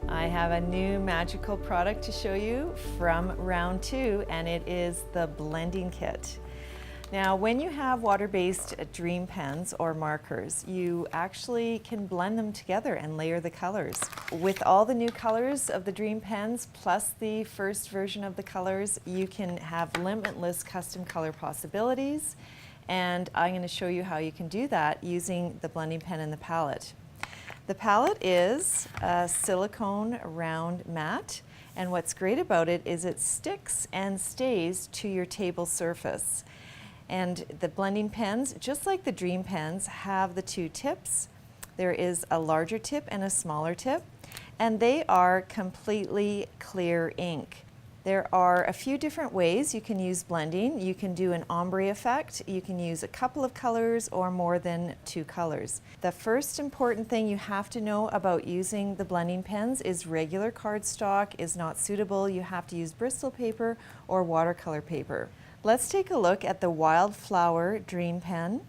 I have a new magical product to show you from round 2, and it is the blending kit. Now, when you have water-based dream pens or markers, you actually can blend them together and layer the colors. With all the new colors of the dream pens, plus the first version of the colors, you can have limitless custom color possibilities. And I'm going to show you how you can do that using the blending pen and the palette. The palette is a silicone round mat, and what's great about it is it sticks and stays to your table surface. And the blending pens, just like the dream pens, have the two tips. There is a larger tip and a smaller tip, and they are completely clear ink. There are a few different ways you can use blending. You can do an ombre effect, you can use a couple of colors or more than 2 colors. The first important thing you have to know about using the blending pens is regular cardstock is not suitable. You have to use Bristol paper or watercolor paper. Let's take a look at the Wildflower Dream Pen,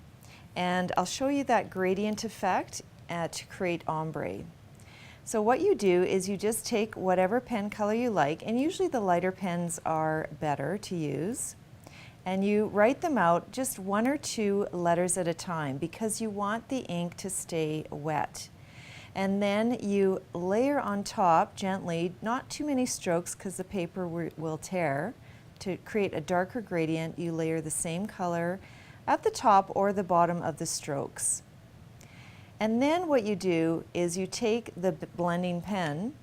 and I'll show you that gradient effect to create ombre. So what you do is you just take whatever pen color you like, and usually the lighter pens are better to use, and you write them out just 1 or 2 letters at a time because you want the ink to stay wet. And then you layer on top gently, not too many strokes because the paper will tear. To create a darker gradient, you layer the same color at the top or the bottom of the strokes. And then what you do is you take the blending pen,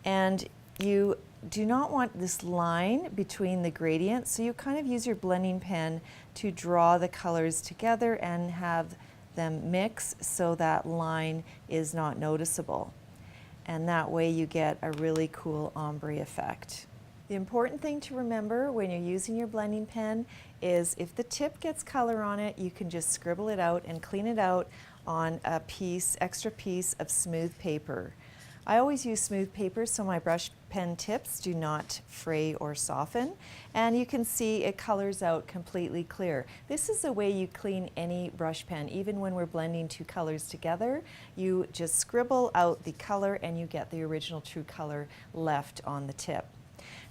and you do not want this line between the gradients, so you kind of use your blending pen to draw the colors together and have them mix so that line is not noticeable. And that way you get a really cool ombre effect. The important thing to remember when you're using your blending pen is if the tip gets color on it, you can just scribble it out and clean it out on a extra piece of smooth paper. I always use smooth paper so my brush pen tips do not fray or soften, and you can see it colors out completely clear. This is the way you clean any brush pen. Even when we're blending 2 colors together, you just scribble out the color and you get the original true color left on the tip.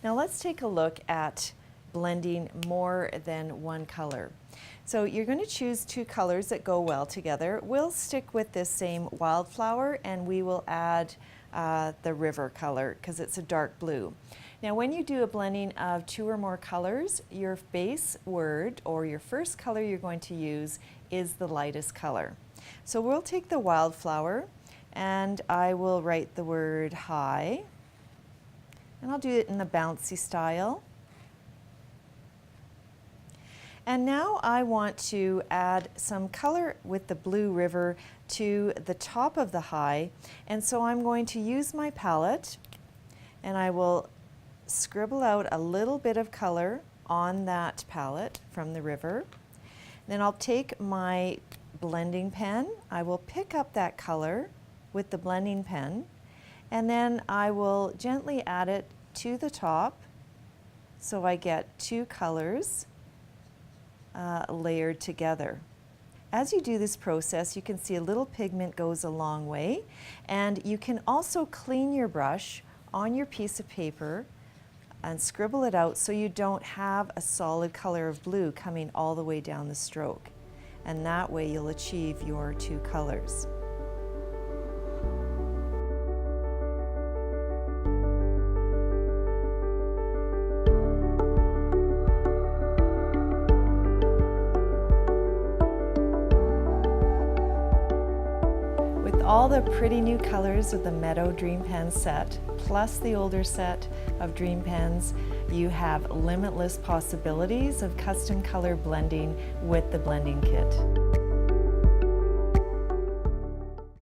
Now let's take a look at blending more than 1 color. So you're going to choose 2 colors that go well together. We'll stick with this same wildflower, and we will add the river color because it's a dark blue. Now when you do a blending of 2 or more colors, your base word or your first color you're going to use is the lightest color. So we'll take the wildflower, and I will write the word high. And I'll do it in the bouncy style. And now I want to add some color with the blue river to the top of the high. And so I'm going to use my palette, and I will scribble out a little bit of color on that palette from the river. Then I'll take my blending pen. I will pick up that color with the blending pen, and then I will gently add it to the top so I get 2 colors layered together. As you do this process, you can see a little pigment goes a long way, and you can also clean your brush on your piece of paper and scribble it out so you don't have a solid color of blue coming all the way down the stroke. And that way you'll achieve your 2 colors. All the pretty new colors of the Meadow Dream Pen set, plus the older set of Dream Pens, you have limitless possibilities of custom color blending with the blending kit.